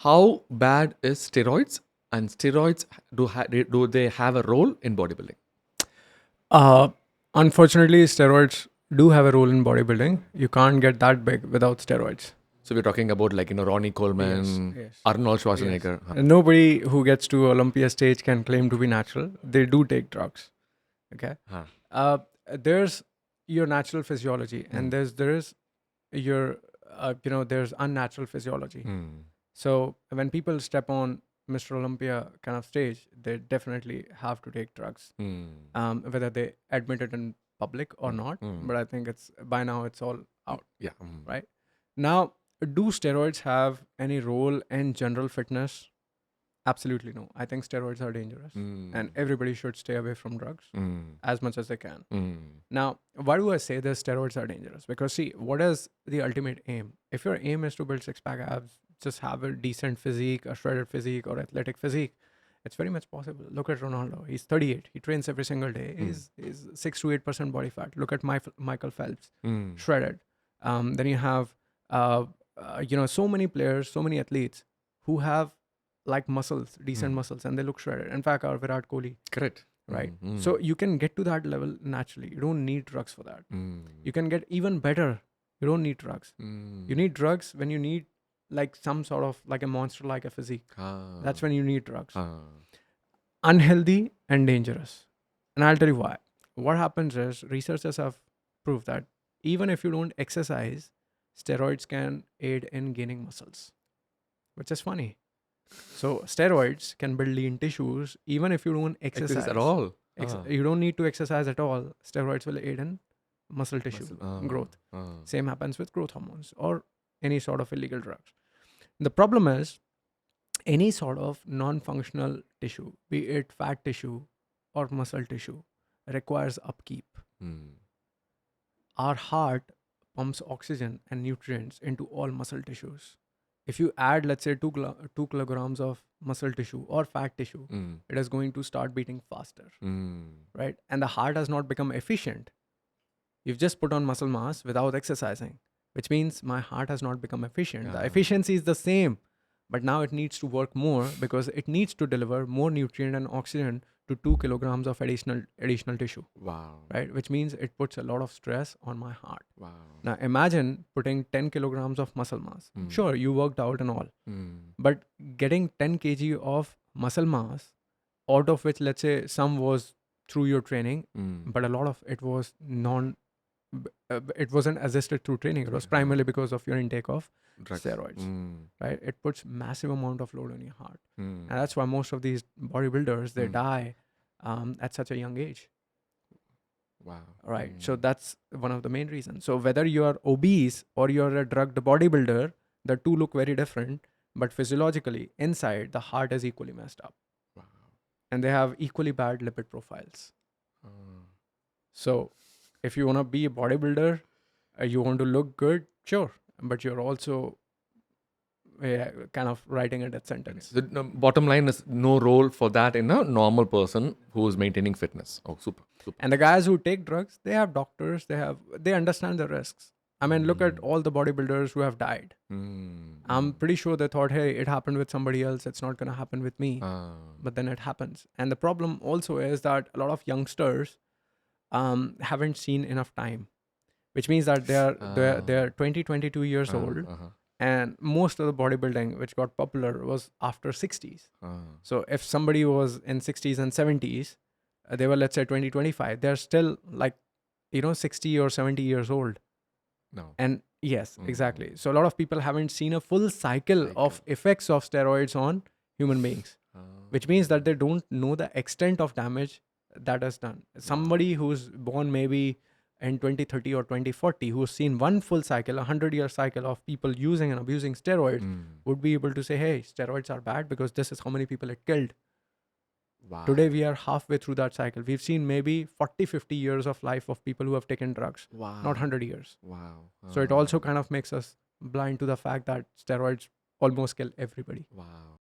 how bad is steroids? And steroids, do they have a role in bodybuilding? Uh, Unfortunately, steroids do have a role in bodybuilding. You can't get that big without steroids. So we're talking about like, Ronnie Coleman, Yes. Arnold Yes. Schwarzenegger. Huh. And nobody who gets to Olympia stage can claim to be natural. They do take drugs. Okay. Huh. There's your natural physiology, and there's your there's unnatural physiology. Hmm. So when people step on Mr. Olympia kind of stage, they definitely have to take drugs, Hmm. whether they admit it in public or not. But I think it's by now it's all out, Yeah. right? Now, do steroids have any role in general fitness? Absolutely no. I think steroids are dangerous, and everybody should stay away from drugs as much as they can. Now, why do I say that steroids are dangerous? Because see, what is the ultimate aim? If your aim is to build six-pack abs, just have a decent physique, a shredded physique, or athletic physique, it's very much possible. Look at Ronaldo. He's 38. He trains every single day. He's 6 to 8% body fat. Look at Michael Phelps, shredded. Then you have, so many players, so many athletes who have like muscles, decent muscles, and they look shredded. In fact, our Virat Kohli, Correct. right? So you can get to that level naturally. You don't need drugs for that. You can get even better. You don't need drugs. You need drugs when you need like some sort of like a monster like a physique. That's when you need drugs. Unhealthy and dangerous. And I'll tell you why. What happens is researchers have proved that even if you don't exercise, steroids can aid in gaining muscles, which is funny. So steroids can build lean tissues even if you don't exercise at all. You don't need to exercise at all. Steroids will aid in muscle tissue growth. Same happens with growth hormones or any sort of illegal drugs. The problem is any sort of non-functional tissue, be it fat tissue or muscle tissue, requires upkeep. Our heart pumps oxygen and nutrients into all muscle tissues. If you add, let's say, 2 kilograms of muscle tissue or fat tissue, it is going to start beating faster, right? And the heart has not become efficient. You've just put on muscle mass without exercising, which means my heart has not become efficient. The efficiency is the same, but now it needs to work more because it needs to deliver more nutrient and oxygen to 2 kilograms of additional tissue. Wow. Right, which means it puts a lot of stress on my heart. Wow. Now imagine putting 10 kilograms of muscle mass. Sure, you worked out and all, but getting 10 kg of muscle mass, out of which let's say some was through your training, but a lot of it was it wasn't assisted through training. It was primarily because of your intake of Drugs. steroids, right? It puts massive amount of load on your heart, and that's why most of these bodybuilders they die at such a young age. Wow. Right. So that's one of the main reasons. So whether you are obese or you're a drugged bodybuilder, the two look very different, but physiologically inside the heart is equally messed up. Wow. And they have equally bad lipid profiles. So if you want to be a bodybuilder, you want to look good, sure, but you're also kind of writing a death sentence. The bottom line is no role for that in a normal person who is maintaining fitness. Oh, super. And the guys who take drugs, they have doctors, they understand the risks. I mean, look at all the bodybuilders who have died. I'm pretty sure they thought, hey, it happened with somebody else. It's not going to happen with me. But then it happens. And the problem also is that a lot of youngsters haven't seen enough time, which means that they're 20, 22 years old. And most of the bodybuilding which got popular was after 60s. So if somebody was in 60s and 70s, they were, let's say, 20, 25. They're still like, 60 or 70 years old. No. And yes, exactly. So a lot of people haven't seen a full cycle of effects of steroids on human beings, which means that they don't know the extent of damage that is done. Somebody who's born maybe in 2030 or 2040, who's seen one full cycle, 100-year cycle of people using and abusing steroids, would be able to say, hey, steroids are bad because this is how many people it killed. Wow. Today, we are halfway through that cycle. We've seen maybe 40, 50 years of life of people who have taken drugs, Wow. not 100 years. Wow. So it also kind of makes us blind to the fact that steroids almost kill everybody. Wow.